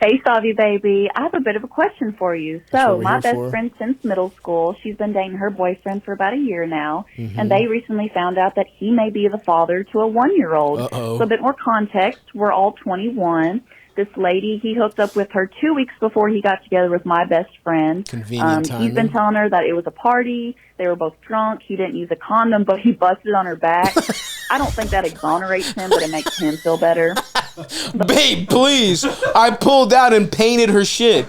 Hey, Stavi baby, I have a bit of a question for you. So, we're my here best for. friend since middle school, she's been dating her boyfriend for about a year now, Mm-hmm. and they recently found out that he may be the father to a 1-year-old. Uh-oh. So, a bit more context, we're all 21. This lady, he hooked up with her 2 weeks before he got together with my best friend. Convenient timing. He's been telling her that it was a party, they were both drunk, he didn't use a condom, but he busted on her back. I don't think that exonerates him, but it makes him feel better. Babe, please. I pulled out and painted her shit.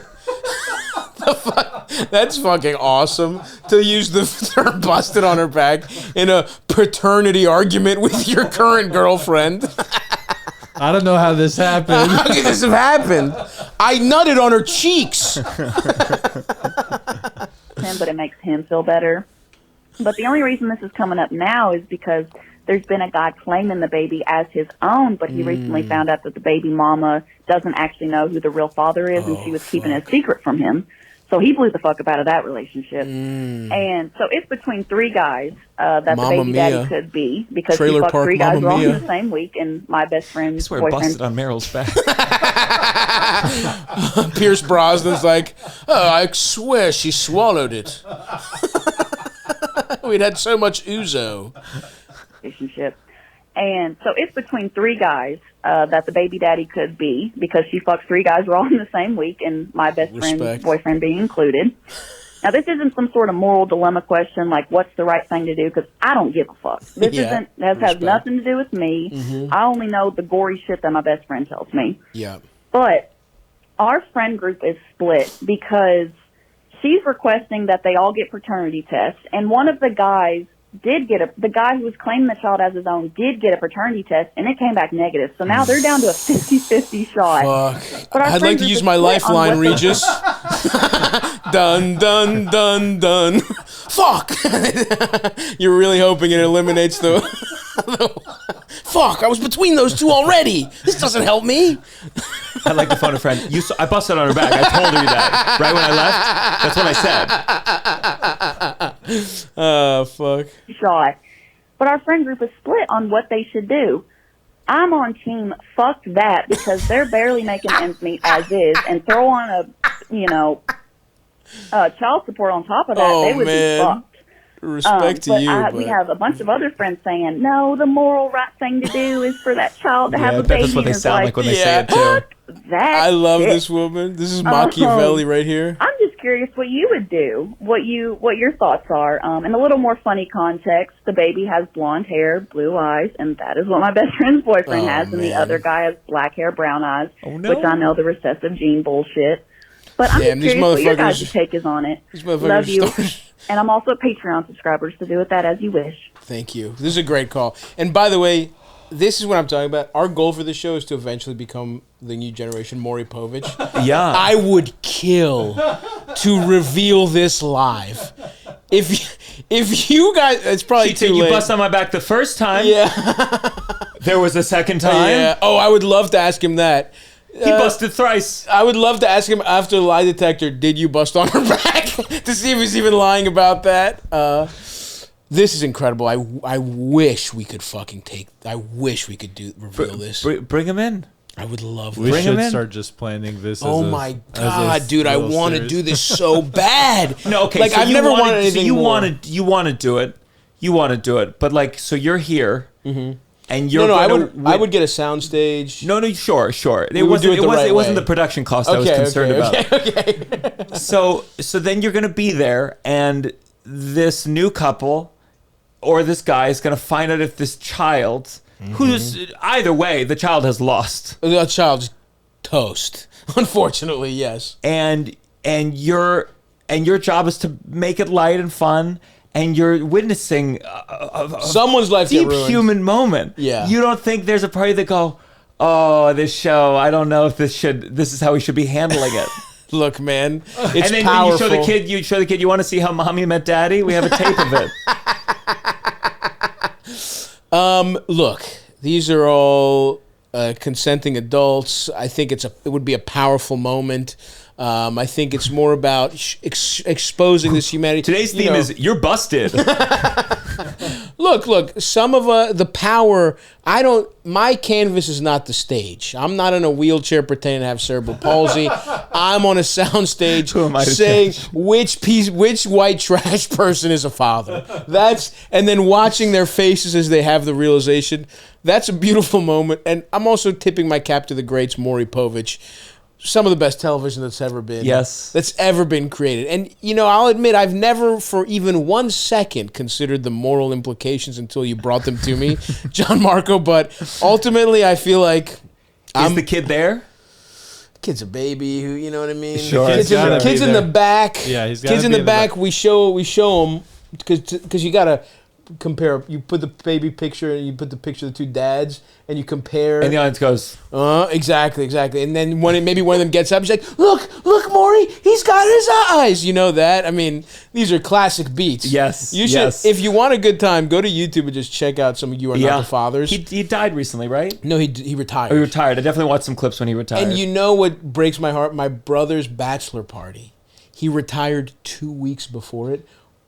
The fuck? That's fucking awesome. To use the term busted on her back in a paternity argument with your current girlfriend. I don't know how this happened. How could this have happened? I nutted on her cheeks. But it makes him feel better. But the only reason this is coming up now is because there's been a guy claiming the baby as his own, but he recently found out that the baby mama doesn't actually know who the real father is, and she was keeping it a secret from him. So he blew the fuck up out of that relationship. And so it's between 3 guys that the baby daddy could be, because he fucked 3 guys all in the same week, and my best friend's boyfriend. Busted on Meryl's back. Pierce Brosnan's like, oh, I swear she swallowed it. We'd had so much ouzo. Relationship. And so it's between 3 guys that the baby daddy could be, because she fucked 3 guys all in the same week, and my best friend's boyfriend being included. Now, this isn't some sort of moral dilemma question, like what's the right thing to do, because I don't give a fuck. This has nothing to do with me. Mm-hmm. I only know the gory shit that my best friend tells me. Yeah. But our friend group is split because she's requesting that they all get paternity tests, and one of the guys the guy who was claiming the child as his own did get a paternity test, and it came back negative. So now they're down to a 50-50 shot. Fuck. But I'd like to use my lifeline, Regis. Dun, dun, dun, dun. Fuck! You're really hoping it eliminates the... Fuck, I was between those 2 already. This doesn't help me. I'd like to phone a friend. I busted on her back. I told her that. Right when I left, that's what I said. Oh, fuck. Shot. But our friend group is split on what they should do. I'm on team fuck that, because they're barely making ends meet as is, and throw on child support on top of that, they would be fucked. Respect to you, but we have a bunch of other friends saying, no, the moral right thing to do is for that child to have a baby. That's what they sound like when they say it, too. Fuck that I love shit. this woman. This is Machiavelli right here. I'm just curious what you would do, what your thoughts are. In a little more funny context, the baby has blonde hair, blue eyes, and that is what my best friend's boyfriend has, and the other guy has black hair, brown eyes, which I know the recessive gene bullshit. But I'm just curious what your guys' take is on it. Love you. And I'm also a Patreon subscriber, so do with that as you wish. Thank you. This is a great call. And by the way, this is what I'm talking about. Our goal for the show is to eventually become the new generation Mory Povich. Yeah. I would kill to reveal this live. If you guys, it's probably too late. You bust on my back the first time. Yeah. There was a second time. Yeah. Oh, I would love to ask him that. He busted thrice. I would love to ask him after the lie detector, did you bust on her back? To see if he's even lying about that. This is incredible. I wish we could reveal this. Bring him in. I would love that. We should start just planning this. Oh my god, dude! I want to do this so bad. No, okay. Like, so I've never wanted anything more. You want to do it. You want to do it. But like, so you're here, and you're. No, I would get a sound stage. No, sure. It wasn't the production cost I was concerned about. Okay. So then you're gonna be there, and this new couple, or this guy is gonna find out if this child. Who's either way, the child has lost. The child's toast, unfortunately. Yes. And your job is to make it light and fun, and you're witnessing someone's life deep get ruined. Human moment. Yeah. You don't think there's a party that go, oh, this show. I don't know if this is how we should be handling it. Look, man, it's and then powerful. You show the kid. You want to see how mommy met daddy? We have a tape of it. Look, these are all consenting adults. I think it would be a powerful moment. I think it's more about exposing this humanity. Today's theme is you're busted. Look. Some of the power. My canvas is not the stage. I'm not in a wheelchair pretending to have cerebral palsy. I'm on a soundstage saying which white trash person is a father. And then watching their faces as they have the realization. That's a beautiful moment. And I'm also tipping my cap to the greats, Mory, Povich. Some of the best television that's ever been. Yes. That's ever been created. And, I'll admit, I've never for even 1 second considered the moral implications until you brought them to me, Gianmarco. But ultimately, I feel like... Is the kid there? Kid's a baby, who, you know what I mean? Sure. Kids in the back. Yeah, he's gotta Kids in be the back, we show them, because you got to compare. You put the baby picture and you put the picture of the two dads and you compare. And the audience goes, exactly. And then maybe one of them gets up, he's like, look, Mory, he's got his eyes. You know that? I mean, these are classic beats. Yes. You should, if you want a good time, go to YouTube and just check out some of You Are Not the Fathers. He died recently, right? No, he retired. Oh, he retired. I definitely watched some clips when he retired. And you know what breaks my heart? My brother's bachelor party. He retired 2 weeks before it.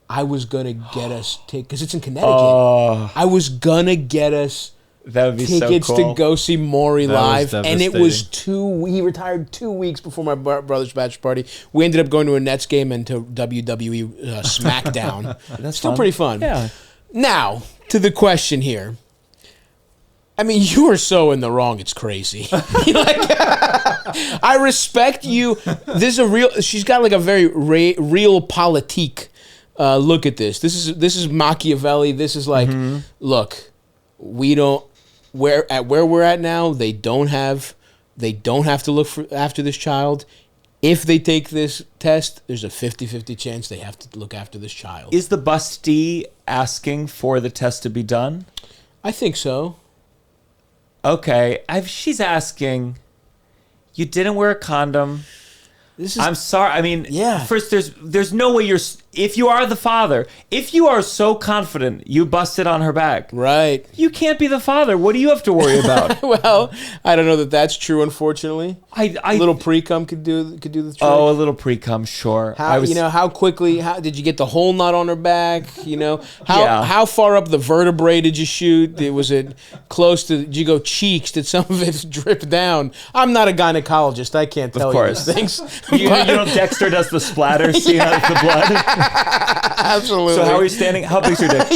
I was going to get us tickets, because it's in Connecticut. I was going to get us that would be tickets so cool. to go see Mory live. And it was he retired 2 weeks before my brother's bachelor party. We ended up going to a Nets game and to WWE SmackDown. That's still fun. pretty fun. Yeah. Now, to the question here. I mean, you are so in the wrong, it's crazy. I respect you. This is she's got like a very real politique look at this. This is Machiavelli. This is like, look, we don't, where we're at now, they don't have to look after this child. If they take this test, there's a 50-50 chance they have to look after this child. Is the bustee asking for the test to be done? I think so. Okay, she's asking, you didn't wear a condom. I'm sorry. I mean, first, there's no way if you are the father, if you are so confident you busted on her back, right? You can't be the father. What do you have to worry about? Well, I don't know that that's true. Unfortunately, a little pre-cum could do the trick. Oh, a little pre-cum, sure. How quickly? How did you get the whole nut on her back? How far up the vertebrae did you shoot? Was it close to? Did you go cheeks? Did some of it drip down? I'm not a gynecologist. I can't tell you these things. You know, Dexter does the splatter, see how the blood. Absolutely. So how are you standing? How big's your dick?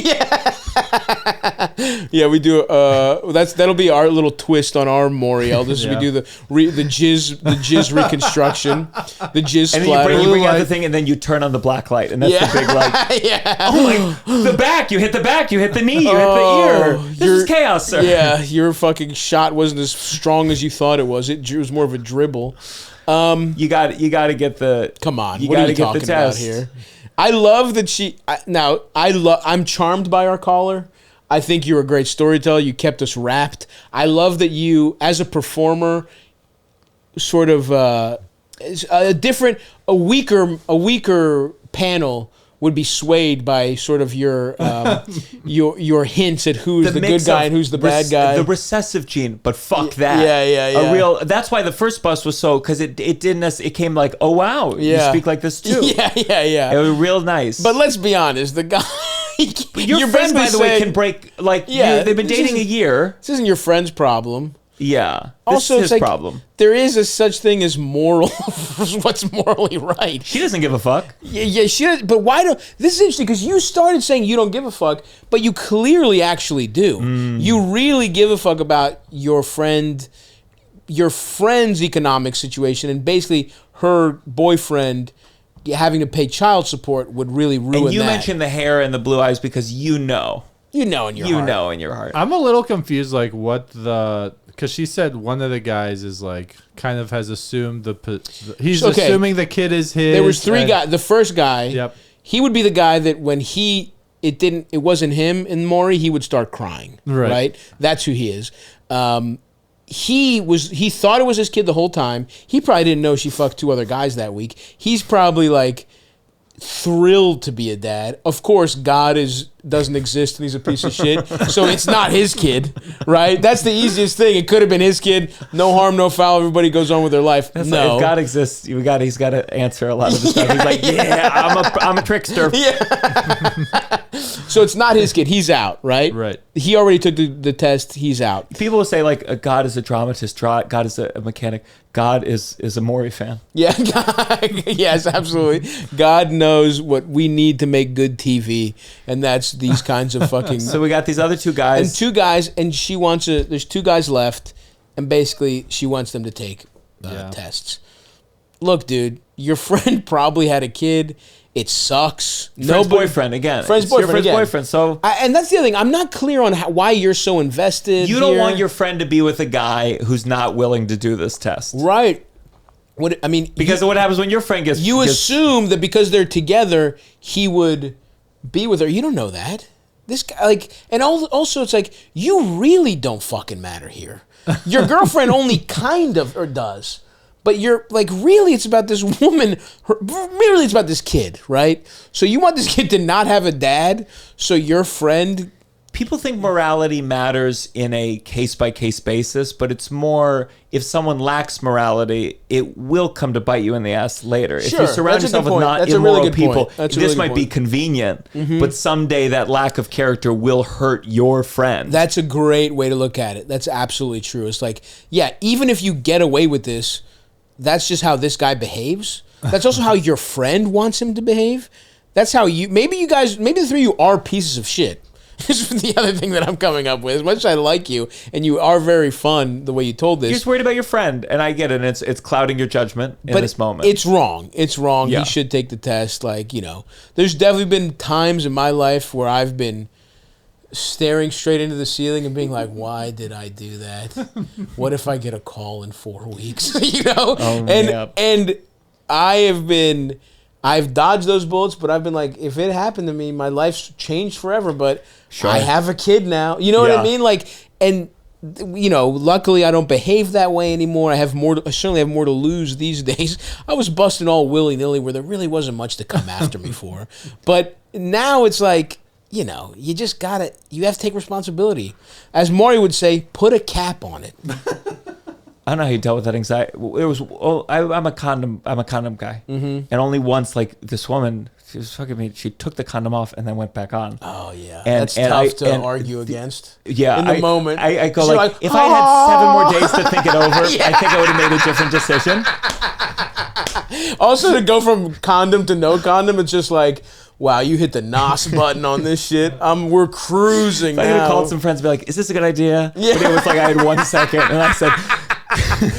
Yeah, we do. That'll be our little twist on our Mory. We do the jizz reconstruction, the jizz splatter. And then you bring out the thing, and then you turn on the black light, and that's the big light. Oh my! The back. You hit the back. You hit the knee. You hit the ear. This is chaos, sir. Yeah, your fucking shot wasn't as strong as you thought it was. It was more of a dribble. You got to get the. Come on, you what are you get the talking about test here? I love that I'm charmed by our caller. I think you're a great storyteller. You kept us wrapped. I love that you, as a performer, sort of a weaker panel would be swayed by sort of your hints at who's the good guy and who's the bad guy. The recessive gene, but fuck that. Yeah. That's why the first bus was so, because it didn't. It came like, oh wow, you speak like this too. Yeah. It was real nice. But let's be honest, the guy. Your friend, by the way, can break they've been dating a year. This isn't your friend's problem. Yeah. Also, it's his problem. There is a such thing as moral. What's morally right? She doesn't give a fuck. Yeah, she does. But why don't? This is interesting because you started saying you don't give a fuck, but you clearly actually do. You really give a fuck about your friend's economic situation, and basically her boyfriend having to pay child support would really ruin that. And you mentioned the hair and the blue eyes because you know. You know in your heart. I'm a little confused, like because she said one of the guys is like kind of has assumed he's assuming the kid is his. There was three guys. The first guy, he would be the guy that when it wasn't him in Mory, he would start crying. Right? That's who he is. He thought it was his kid the whole time. He probably didn't know she fucked 2 other guys that week. He's probably like thrilled to be a dad. Of course, God doesn't exist and he's a piece of shit, so it's not his kid, right? That's the easiest thing. It could have been his kid. No harm, no foul. Everybody goes on with their life. If God exists, he's got to answer a lot of the stuff. He's like, I'm a trickster. Yeah. So it's not his kid. He's out, right? Right. He already took the test. He's out. People will say like God is a dramatist, God is a mechanic. God is a Mory fan. Yeah, yes, absolutely. God knows what we need to make good TV, and that's these kinds of fucking. So we got these other two guys. And she wants there's 2 guys left, and basically she wants them to take tests. Look, dude, your friend probably had a kid. It sucks. Friend's boyfriend again. Friend's boyfriend. So, and that's the other thing. I'm not clear on why you're so invested. You don't want your friend to be with a guy who's not willing to do this test, right? What happens when your friend gets? You assume that because they're together, he would be with her. You don't know that. This guy, and also it's like you really don't fucking matter here. Your girlfriend only kind of does. But you're really, it's about this woman. Really, it's about this kid, right? So you want this kid to not have a dad, so your friend. People think morality matters in a case-by-case basis, but it's more if someone lacks morality, it will come to bite you in the ass later. Sure, if you surround yourself with not immoral people, this might be convenient, but someday that lack of character will hurt your friend. That's a great way to look at it. That's absolutely true. It's like, yeah, even if you get away with this, that's just how this guy behaves. That's also how your friend wants him to behave. That's how maybe the 3 of you are pieces of shit. This is the other thing that I'm coming up with. As much as I like you, and you are very fun the way you told this. You're just worried about your friend, and I get it, and it's clouding your judgment in this moment. It's wrong. It's wrong. Yeah. He should take the test. There's definitely been times in my life where I've been staring straight into the ceiling and being like, why did I do that? What if I get a call in 4 weeks? And I've dodged those bullets, but I've been like, if it happened to me, my life's changed forever, but I have a kid now. You know what I mean? Luckily I don't behave that way anymore. I certainly have more to lose these days. I was busting all willy-nilly where there really wasn't much to come after me for. But now it's like, you have to take responsibility. As Mory would say, put a cap on it. I don't know how you dealt with that anxiety. I'm a condom guy, and only once, this woman, she was fucking me. She took the condom off and then went back on. Oh yeah, and that's tough to argue against. Yeah, in the moment, I go if I had 7 more days to think it over, I think I would have made a different decision. Also, to go from condom to no condom, it's just like, wow, you hit the NOS button on this shit. We're cruising now. I would have called some friends and be like, is this a good idea? Yeah. But it was like I had 1 second, and I said,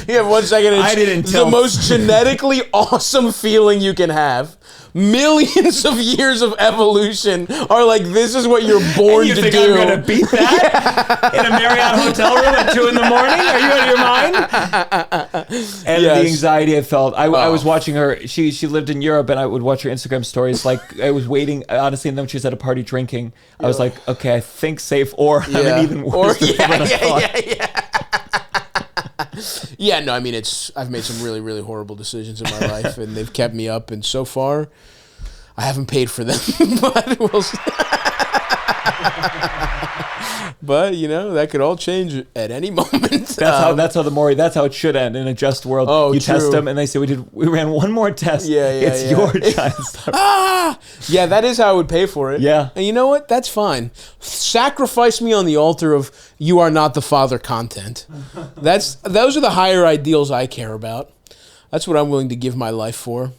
you have 1 second. And I didn't the most genetically awesome feeling you can have. Millions of years of evolution are like, this is what you're born and you to think do. I'm going to beat that in a Marriott hotel room at 2 a.m? Are you out of your mind? And the anxiety I felt. I was watching her. She lived in Europe, and I would watch her Instagram stories. Like I was waiting. Honestly, and then she was at a party drinking. I was like, okay, I think safe, or I'm an even worse. Yeah, no, I mean, I've made some really, really horrible decisions in my life, and they've kept me up, and so far, I haven't paid for them, but we'll see. But, that could all change at any moment. That's how it should end in a just world. Oh, you true. test them, and they say, we ran one more test. It's your chance. Yeah, that is how I would pay for it. Yeah. And you know what? That's fine. Sacrifice me on the altar of you are not the father content. Those are the higher ideals I care about. That's what I'm willing to give my life for.